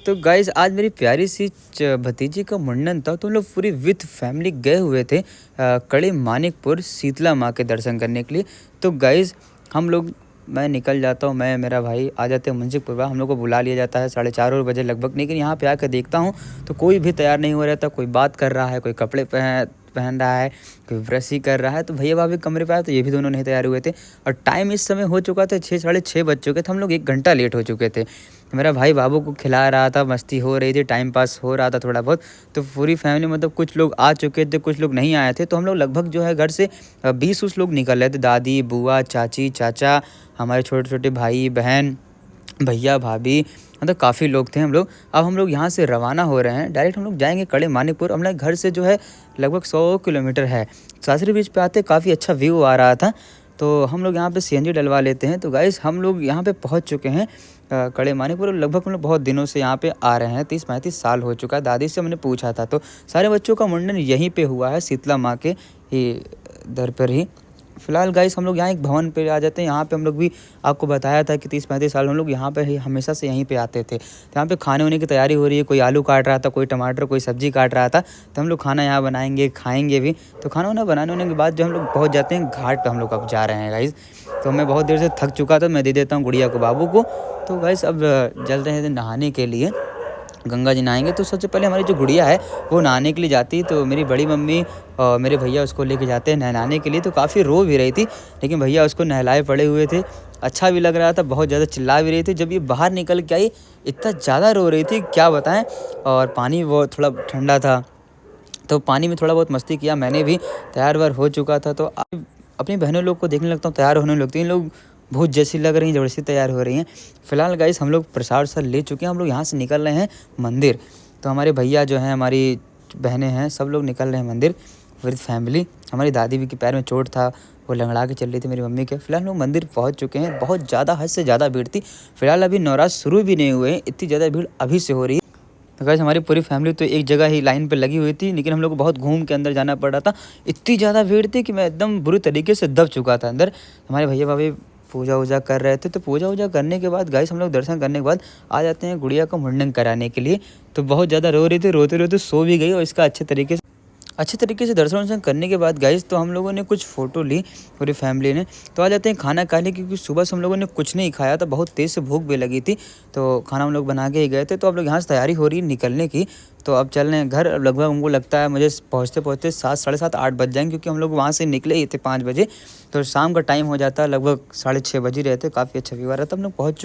तो गाइज़ आज मेरी प्यारी सी भतीजी का मुंडन था, तो हम लोग पूरी विथ फैमिली गए हुए थे कड़ी मानिकपुर शीतला माँ के दर्शन करने के लिए। तो गाइज़ हम लोग मैं निकल जाता हूँ, मैं मेरा भाई आ जाते हैं मुंशीपुरवा। हम लोग को बुला लिया जाता है 4:30 बजे लगभग, लेकिन यहाँ पे आकर देखता हूँ तो कोई भी तैयार नहीं हो रहा था। कोई बात कर रहा है, कोई कपड़े पहन रहा है, कोई ब्रश ही कर रहा है। तो भैया भाभी कमरे पे आए तो ये भी दोनों नहीं तैयार हुए थे और टाइम इस समय हो चुका था 6 साढ़े 6 बज चुके थे। हम लोग 1 घंटा लेट हो चुके थे। मेरा भाई बाबू को खिला रहा था, मस्ती हो रही थी, टाइम पास हो रहा था थोड़ा बहुत। तो पूरी फैमिली मतलब कुछ लोग आ चुके थे, कुछ लोग नहीं आए थे। तो हम लोग लगभग जो है घर से 20 लोग निकल रहे थे। दादी, बुआ, चाची, चाचा, हमारे छोटे-छोटे भाई, बहन, भैया, भाभी, मतलब काफ़ी लोग थे हम लोग। अब हम लोग यहाँ से रवाना हो रहे हैं। डायरेक्ट हम लोग जाएँगे कड़े मानिकपुर। हम लोग घर से जो है लगभग 100 किलोमीटर है। सासरी ब्रिज पे आते काफ़ी अच्छा व्यू आ रहा था, तो हम लोग यहाँ पे सीएनजी डलवा लेते हैं। तो गाइस हम लोग यहाँ पे पहुँच चुके हैं कड़े मानिकपुर। लगभग हम लोग बहुत दिनों से यहाँ पे आ रहे हैं, 30-35 साल हो चुका है। दादी से मैंने पूछा था तो सारे बच्चों का मुंडन यहीं पे हुआ है, शीतला माँ के ही दर पर ही। फ़िलहाल गाइस हम लोग यहाँ एक भवन पे आ जाते हैं। यहाँ पे हम लोग भी आपको बताया था कि 30-35 साल हम लोग यहाँ पे ही हमेशा से यहीं पे आते थे। तो यहाँ पे खाने होने की तैयारी हो रही है। कोई आलू काट रहा था, कोई टमाटर, कोई सब्ज़ी काट रहा था। तो हम लोग खाना यहाँ बनाएँगे, खाएँगे भी। तो खाना वाना बनाने होने के बाद जो हम लोग पहुँच जाते हैं घाट पे। हम लोग अब जा रहे हैं गाइस। तो मैं बहुत देर से थक चुका था, मैं दे देता हूँ गुड़िया को, बाबू को। तो गाइस अब चल रहे थे नहाने के लिए, गंगा जी नहाएँगे। तो सबसे पहले हमारी जो गुड़िया है वो नहाने के लिए जाती है। तो मेरी बड़ी मम्मी और मेरे भैया उसको लेके जाते हैं नहलाने के लिए। तो काफ़ी रो भी रही थी, लेकिन भैया उसको नहलाए पड़े हुए थे। अच्छा भी लग रहा था, बहुत ज़्यादा चिल्ला भी रही थी। जब ये बाहर निकल के आई इतना ज़्यादा रो रही थी क्या बताएँ। और पानी वो थोड़ा ठंडा था, तो पानी में थोड़ा बहुत मस्ती किया। मैंने भी तैयार वार हो चुका था। तो अब अपनी बहनों लोग को देखने लगता हूँ तैयार होने लगती हैं। इन लोग भूत जैसी लग रही हैं, ज़बरदस्ती तैयार हो रही हैं। फ़िलहाल गाइस हम लोग प्रसाद वरसाद ले चुके हैं। हम लोग यहाँ से निकल रहे हैं मंदिर। तो हमारे भैया जो हैं, हमारी बहनें हैं, सब लोग निकल रहे हैं मंदिर विद फैमिली। हमारी दादी भी के पैर में चोट था, वो लंगड़ा के चल रही थी मेरी मम्मी के। फ़िलहाल हम लोग मंदिर पहुँच चुके हैं। बहुत ज़्यादा, हद से ज़्यादा भीड़ थी। फ़िलहाल अभी नवरात्र शुरू भी नहीं हुए हैं, इतनी ज़्यादा भीड़ अभी से हो रही है। तो गाइस हमारी पूरी फैमिली तो एक जगह ही लाइन पे लगी हुई थी, लेकिन हम लोग को बहुत घूम के अंदर जाना पड़ रहा था। इतनी ज़्यादा भीड़ थी कि मैं एकदम बुरी तरीके से दब चुका था अंदर। हमारे भैया भाभी पूजा वूजा कर रहे थे। तो पूजा वूजा करने के बाद गाइस हम लोग दर्शन करने के बाद आ जाते हैं गुड़िया का मुंडन कराने के लिए। तो बहुत ज़्यादा रो रही थी, रोते-रोते सो भी गई। और इसका अच्छे तरीके से दर्शन वर्शन करने के बाद गाइस तो हम लोगों ने कुछ फ़ोटो ली पूरी फैमिली ने। तो आ जाते हैं खाना खाने, क्योंकि सुबह से हम लोगों ने कुछ नहीं खाया था, बहुत तेज़ से भूख भी लगी थी। तो खाना हम लोग बना के ही गए थे। तो अब लोग यहाँ से तैयारी हो रही है निकलने की। तो अब चल रहे हैं घर। अब लगभग हमको लगता है मुझे पहुँचते 7 साढ़े 7 8 बज जाएंगे, क्योंकि हम लोग वहाँ से निकले ही थे 5 बजे। तो शाम का टाइम हो जाता है, लगभग 6:30 बज ही रहे थे। काफ़ी अच्छा व्यू आ रहा था। हम लोग पहुँच